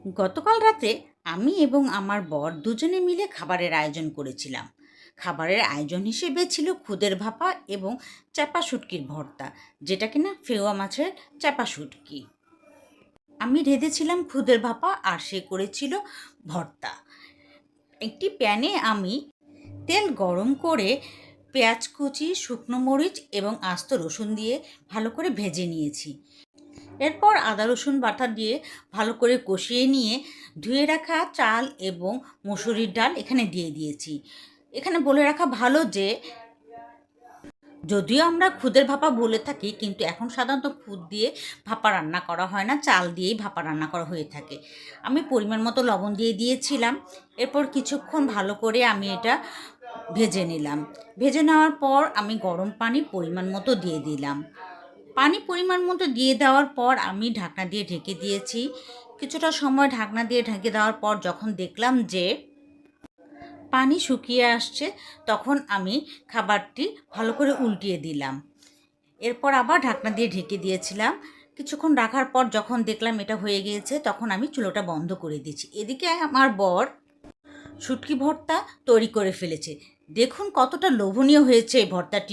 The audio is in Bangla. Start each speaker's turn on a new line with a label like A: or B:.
A: গতকাল রাতে আমি এবং আমার বর দুজনে মিলে খাবারের আয়োজন করেছিলাম। খাবারের আয়োজন হিসেবে ছিল খুদের ভাপা এবং চাপা শুটকির ভর্তা, যেটা কিনা ফেওয়া মাছের চাপা শুটকি। আমি রেঁধেছিলাম খুদের ভাপা আর সে করেছিল ভর্তা। একটি প্যানে আমি তেল গরম করে পেঁয়াজ কুচি, শুকনো মরিচ এবং আস্ত রসুন দিয়ে ভালো করে ভেজে নিয়েছি। এরপর আদা রসুন বাটা দিয়ে ভালো করে কষিয়ে নিয়ে ধুয়ে রাখা চাল এবং মসুরির ডাল এখানে দিয়ে দিয়েছি। এখানে বলে রাখা ভালো যে যদিও আমরা খুদের ভাপা বলে থাকি, কিন্তু এখন সাধারণত খুদ দিয়ে ভাপা রান্না করা হয় না, চাল দিয়েই ভাপা রান্না করা হয়ে থাকে। আমি পরিমাণ মতো লবণ দিয়ে দিয়েছিলাম। এরপর কিছুক্ষণ ভালো করে আমি এটা ভেজে নিলাম। ভেজে নেওয়ার পর আমি গরম পানি পরিমাণ মতো দিয়ে দিলাম। পানি পরিমাণ মতো দিয়ে দেওয়ার পর আমি ঢাকনা দিয়ে ঢেকে দিয়েছি। কিছুটা সময় ঢাকনা দিয়ে ঢেকে দেওয়ার পর যখন দেখলাম যে পানি শুকিয়ে আসছে, তখন আমি খাবারটি ভালো করে উল্টিয়ে দিলাম। এরপর আবার ঢাকনা দিয়ে ঢেকে দিয়েছিলাম। কিছুক্ষণ রাখার পর যখন দেখলাম এটা হয়ে গিয়েছে, তখন আমি চুলোটা বন্ধ করে দিয়েছি। এদিকে আমার বর শুটকি ভর্তা তৈরি করে ফেলেছে। দেখুন কতটা লোভনীয় হয়েছে এই ভর্তাটি।